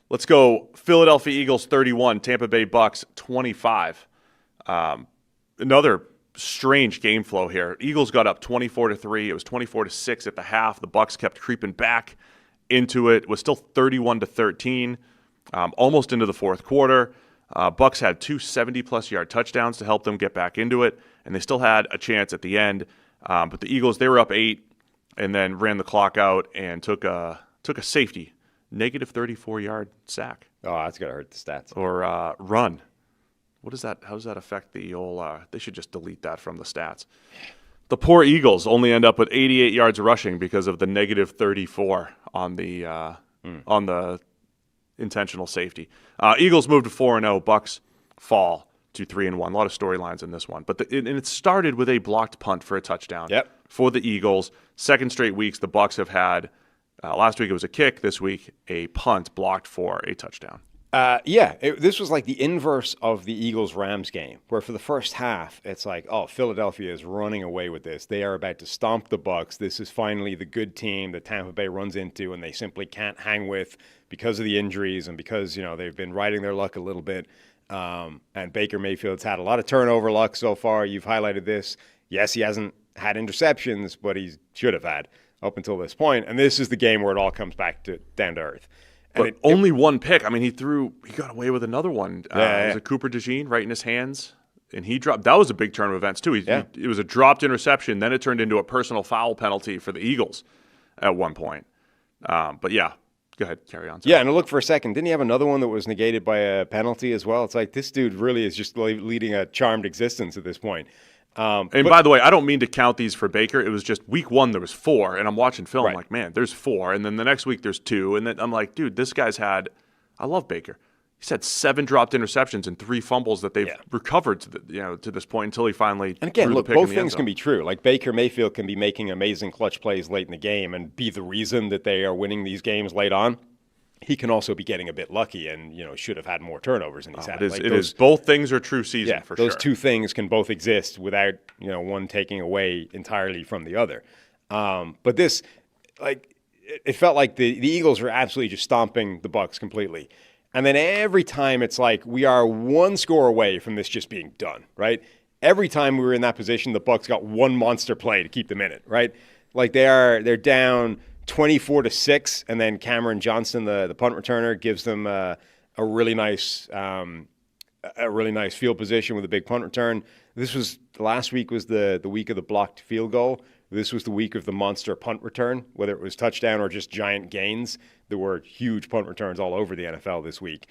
Let's go Philadelphia Eagles 31, Tampa Bay Bucks 25. Another strange game flow here. Eagles got up 24-3. It was 24-6 at the half. The Bucks kept creeping back into it. It was still 31-13, almost into the fourth quarter. Bucks had two 70-plus yard touchdowns to help them get back into it, and they still had a chance at the end. But the Eagles, they were up 8 and then ran the clock out and took a safety. Negative 34-yard sack. Oh, that's going to hurt the stats. Or run. What is that? How does that affect the old they should just delete that from the stats. The poor Eagles only end up with 88 yards rushing because of the negative 34 on the intentional safety. Eagles move to 4-0. Bucks fall to 3-1. A lot of storylines in this one. But it started with a blocked punt for a touchdown for the Eagles. Second straight weeks the Bucks have had. Last week it was a kick. This week a punt blocked for a touchdown. This was like the inverse of the Eagles-Rams game, where for the first half it's like, oh, Philadelphia is running away with this. They are about to stomp the Bucks. This is finally the good team that Tampa Bay runs into and they simply can't hang with because of the injuries and because, they've been riding their luck a little bit. And Baker Mayfield's had a lot of turnover luck so far. You've highlighted this. Yes, he hasn't had interceptions, but he should have had up until this point. And this is the game where it all comes back down to earth. And but only one pick. I mean, he got away with another one. It was a Cooper DeJean right in his hands, and he dropped. That was a big turn of events, too. It was a dropped interception. Then it turned into a personal foul penalty for the Eagles at one point. But yeah, go ahead, carry on. Sorry. Yeah, and look, for a second, didn't he have another one that was negated by a penalty as well? It's like this dude really is just leading a charmed existence at this point. By the way, I don't mean to count these for Baker. It was just week 1 there was 4, and I'm watching film I'm like, man, there's 4, and then the next week there's 2, and then I'm like, dude, this guy's had. I love Baker. He's had 7 dropped interceptions and 3 fumbles that they've recovered to this point until he finally. And again, look, both things can be true. Like Baker Mayfield can be making amazing clutch plays late in the game and be the reason that they are winning these games late on. He can also be getting a bit lucky and, should have had more turnovers than he's had. It is. Both things are true season for sure. Those two things can both exist without, one taking away entirely from the other. But this, it felt like the Eagles were absolutely just stomping the Bucs completely. And then every time it's like we are one score away from this just being done, right? Every time we were in that position, the Bucs got one monster play to keep them in it, right? Like they're down 24-6, and then Cameron Johnson, the punt returner, gives them a really nice field position with a big punt return. Last week was the week of the blocked field goal. This was the week of the monster punt return, whether it was touchdown or just giant gains. There were huge punt returns all over the NFL this week.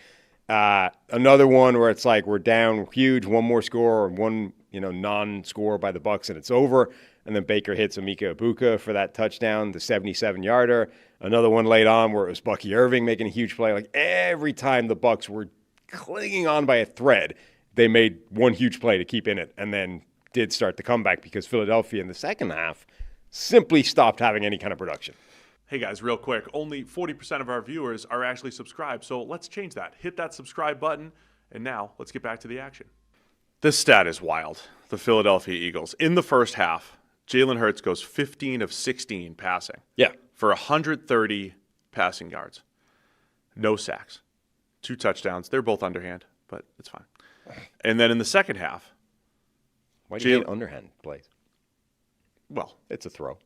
Another one where it's like we're down huge, one more score or one non-score by the Bucs and it's over. And then Baker hits Emeka Egbuka for that touchdown, the 77-yarder. Another one late on where it was Bucky Irving making a huge play. Like every time the Bucs were clinging on by a thread, they made one huge play to keep in it and then did start the comeback because Philadelphia in the second half simply stopped having any kind of production. Hey guys, real quick, only 40% of our viewers are actually subscribed, so let's change that. Hit that subscribe button, and now let's get back to the action. This stat is wild. The Philadelphia Eagles. In the first half, Jalen Hurts goes 15 of 16 passing. Yeah. For 130 passing yards. No sacks. 2 touchdowns. They're both underhand, but it's fine. And then in the second half. Why do you hate underhand plays? Well, it's a throw.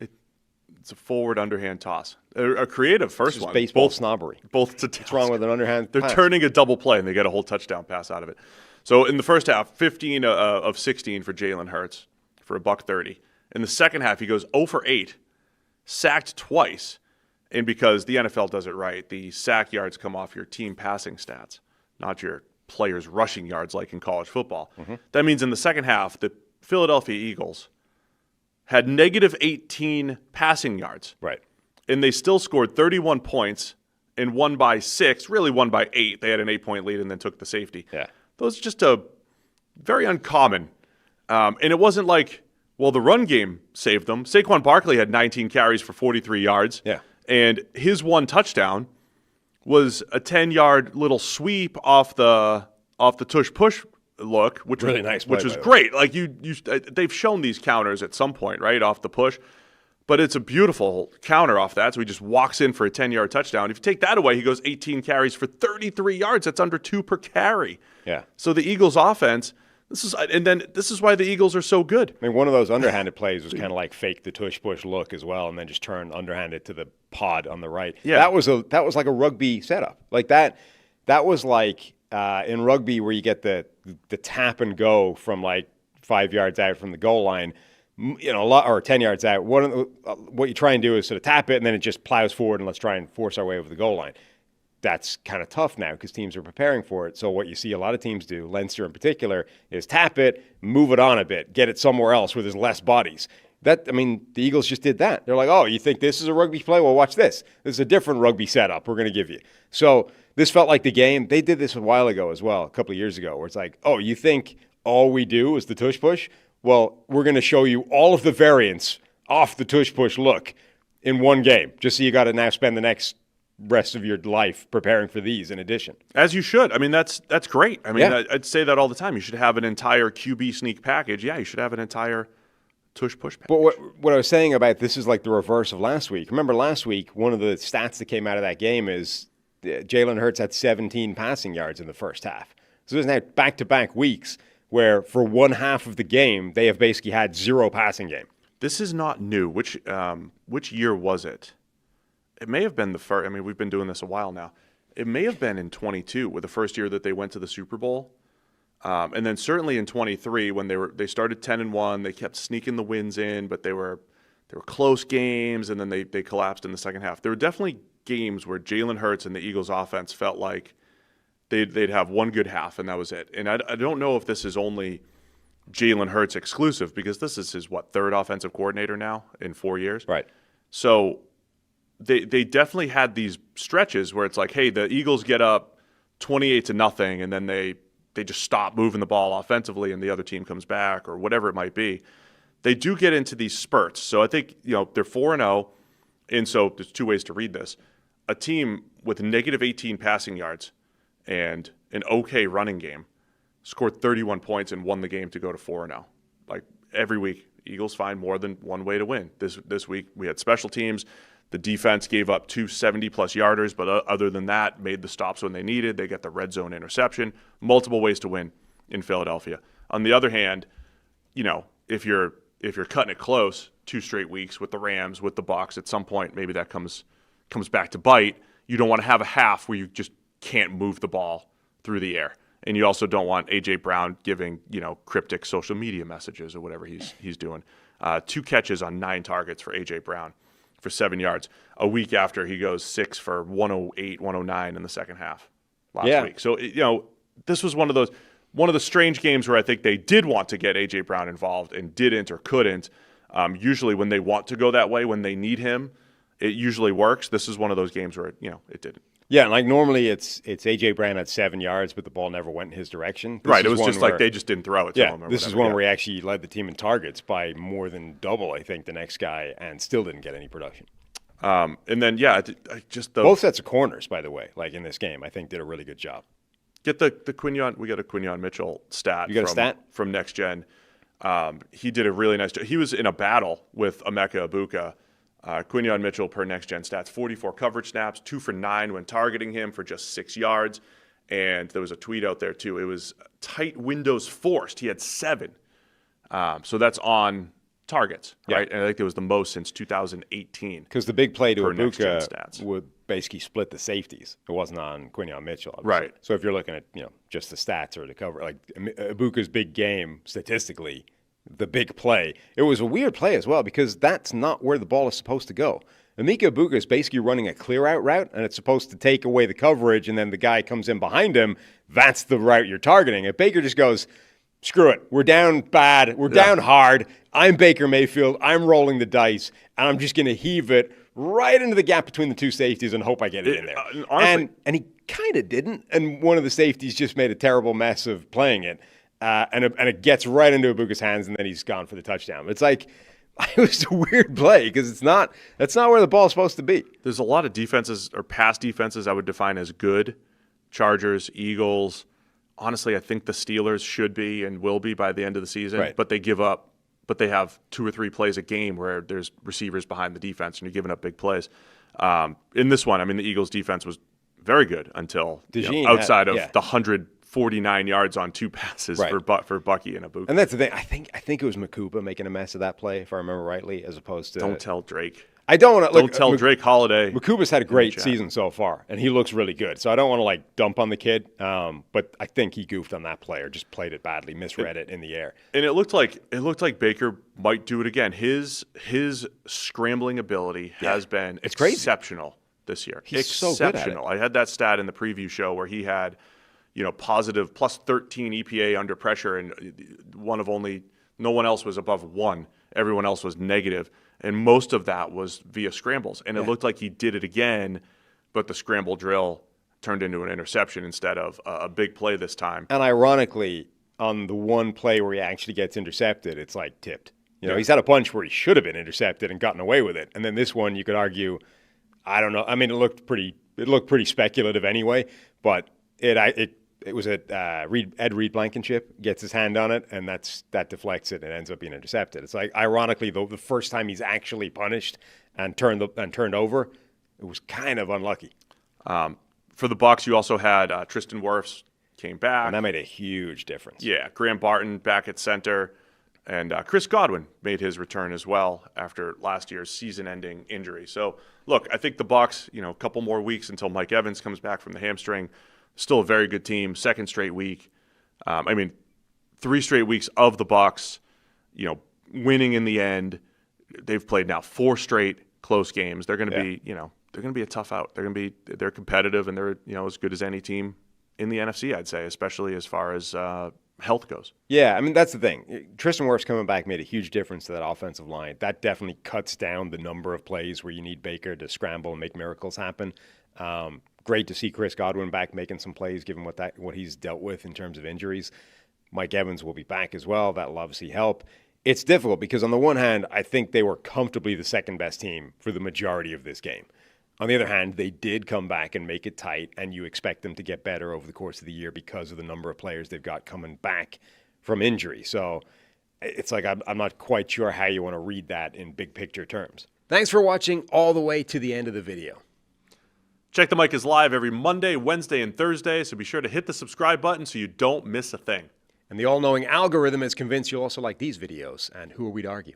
It's a forward underhand toss. A creative first one. Baseball snobbery. What's wrong with an underhand They're pass? Turning a double play, and they get a whole touchdown pass out of it. So in the first half, 15 of 16 for Jalen Hurts for $130. In the second half, he goes 0 for 8, sacked twice. And because the NFL does it right, the sack yards come off your team passing stats, not your players' rushing yards like in college football. Mm-hmm. That means in the second half, the Philadelphia Eagles had negative 18 passing yards. Right. And they still scored 31 points and won by 6, really won by 8. They had an 8-point lead and then took the safety. Yeah. Those are just a very uncommon. And it wasn't like, well, the run game saved them. Saquon Barkley had 19 carries for 43 yards. Yeah. And his one touchdown was a 10-yard little sweep off the tush-push look, which really was nice, which was great. Like they've shown these counters at some point, right, off the push. But it's a beautiful counter off that. So he just walks in for a 10-yard touchdown. If you take that away, he goes 18 carries for 33 yards. That's under 2 per carry. Yeah. So the Eagles offense, this is why the Eagles are so good. I mean, one of those underhanded plays was kind of like fake the tush push look as well, and then just turn underhanded to the pod on the right. Yeah. That was like a rugby setup. Like that was like in rugby where you get the tap and go from like 5 yards out from the goal line. Or 10 yards out. What you try and do is sort of tap it, and then it just plows forward, and let's try and force our way over the goal line. That's kind of tough now because teams are preparing for it. So what you see a lot of teams do, Leinster in particular, is tap it, move it on a bit, get it somewhere else where there's less bodies. The Eagles just did that. They're like, oh, you think this is a rugby play? Well, watch this. This is a different rugby setup we're going to give you. So this felt like the game. They did this a while ago as well, a couple of years ago, where it's like, oh, you think all we do is the tush push? Well, we're going to show you all of the variants off the tush push look in one game, just so you got to now spend the next rest of your life preparing for these in addition. As you should. I mean, that's great. I mean, Yeah. I'd say that all the time. You should have an entire QB sneak package. Yeah, you should have an entire tush push package. But what I was saying about this is like the reverse of last week. Remember last week, one of the stats that came out of that game is Jalen Hurts had 17 passing yards in the first half. So there's now back-to-back weeks where for one half of the game, they have basically had 0 passing game. This is not new. Which year was it? It may have been the first. I mean, we've been doing this a while now. It may have been in 22, with the first year that they went to the Super Bowl, and then certainly in 23 when they started 10-1. They kept sneaking the wins in, but they were close games, and then they collapsed in the second half. There were definitely games where Jalen Hurts and the Eagles offense felt like they'd have one good half, and that was it. And I don't know if this is only Jalen Hurts exclusive, because this is his, third offensive coordinator now in 4 years? Right. So they definitely had these stretches where it's like, hey, the Eagles get up 28-0, and then they just stop moving the ball offensively, and the other team comes back, or whatever it might be. They do get into these spurts. So I think, they're 4-0, and so there's 2 ways to read this. A team with negative 18 passing yards and an okay running game scored 31 points and won the game to go to 4-0. Like every week, Eagles find more than one way to win. This week, we had special teams. The defense gave up 2 70-plus yarders, but other than that, made the stops when they needed. They got the red zone interception. Multiple ways to win in Philadelphia. On the other hand, if you're cutting it close, 2 straight weeks with the Rams, with the Bucs, at some point maybe that comes back to bite. You don't want to have a half where you just can't move the ball through the air. And you also don't want A.J. Brown giving, cryptic social media messages or whatever he's doing. 2 catches on 9 targets for A.J. Brown for 7 yards. A week after, he goes 6 for 108, 109 in the second half last week. So, this was one of the strange games where I think they did want to get A.J. Brown involved and didn't or couldn't. Usually when they want to go that way, when they need him, it usually works. This is one of those games where, it didn't. Yeah, like normally it's A.J. Brown at 7 yards, but the ball never went in his direction. Right, it was just like they just didn't throw it to him. This is one where he actually led the team in targets by more than double, I think, the next guy, and still didn't get any production. And then, both sets of corners, by the way, like in this game, I think did a really good job. Get the Quinion. We got a Quinion Mitchell stat. You got a stat from Next Gen. He did a really nice job. He was in a battle with Emeka Ibuka. Quinion Mitchell, per Next Gen stats, 44 coverage snaps, 2 for 9 when targeting him for just 6 yards. And there was a tweet out there too. It was tight windows forced. He had 7. So that's on targets, right? And I think it was the most since 2018. Because the big play to Ibuka would basically split the safeties. It wasn't on Quinion Mitchell, obviously. Right. So if you're looking at just the stats or the cover, like Ibuka's big game statistically, the big play, it was a weird play as well because that's not where the ball is supposed to go. Emeka Ibuka is basically running a clear-out route, and it's supposed to take away the coverage, and then the guy comes in behind him. That's the route you're targeting. And Baker just goes, screw it. We're down bad. We're down hard. I'm Baker Mayfield. I'm rolling the dice, and I'm just going to heave it right into the gap between the 2 safeties and hope I get it in there. Honestly, and he kind of didn't, and one of the safeties just made a terrible mess of playing it, and it gets right into Ibuka's hands, and then he's gone for the touchdown. It's like, it was a weird play because that's not where the ball's supposed to be. There's a lot of defenses or pass defenses I would define as good. Chargers, Eagles. Honestly, I think the Steelers should be and will be by the end of the season, but they give up but they have 2 or 3 plays a game where there's receivers behind the defense and you're giving up big plays. In this one, I mean, the Eagles' defense was very good until outside of the 149 yards on 2 passes for Bucky and Abuka. And that's the thing. I think it was Makuba making a mess of that play, if I remember rightly, as opposed to. Don't tell Drake. I don't want to. Don't tell Drake Holiday. Makuba's had a great season so far, and he looks really good. So I don't want to dump on the kid, but I think he goofed on that play or just played it badly, misread it in the air. And it looked like Baker might do it again. His scrambling ability has been exceptional this year. He's so good at it. I had that stat in the preview show where he had, positive plus 13 EPA under pressure, and no one else was above 1. Everyone else was negative. And most of that was via scrambles. And it looked like he did it again, but the scramble drill turned into an interception instead of a big play this time. And ironically, on the one play where he actually gets intercepted, it's tipped. He's had a bunch where he should have been intercepted and gotten away with it. And then this one, you could argue, I don't know. I mean, it looked pretty speculative anyway, but it was Ed Reed Blankenship gets his hand on it, and that deflects it and ends up being intercepted. It's ironically, the first time he's actually punished and turned over, it was kind of unlucky. For the Bucs, you also had Tristan Wirfs came back, and that made a huge difference. Yeah, Graham Barton back at center, and Chris Godwin made his return as well after last year's season-ending injury. So, look, I think the Bucs, a couple more weeks until Mike Evans comes back from the hamstring. Still a very good team. Second straight week. 3 straight weeks of the Bucs, winning in the end. They've played now 4 straight close games. They're going to be, they're going to be a tough out. They're competitive, and they're, as good as any team in the NFC, I'd say, especially as far as health goes. Yeah, I mean, that's the thing. Tristan Wirfs coming back made a huge difference to that offensive line. That definitely cuts down the number of plays where you need Baker to scramble and make miracles happen. Great to see Chris Godwin back making some plays, given what he's dealt with in terms of injuries. Mike Evans will be back as well. That'll obviously help. It's difficult because on the one hand, I think they were comfortably the second best team for the majority of this game. On the other hand, they did come back and make it tight, and you expect them to get better over the course of the year because of the number of players they've got coming back from injury. So it's I'm not quite sure how you want to read that in big picture terms. Thanks for watching all the way to the end of the video. Check the Mic is live every Monday, Wednesday, and Thursday, so be sure to hit the subscribe button so you don't miss a thing. And the all-knowing algorithm is convinced you'll also like these videos, and who are we to argue?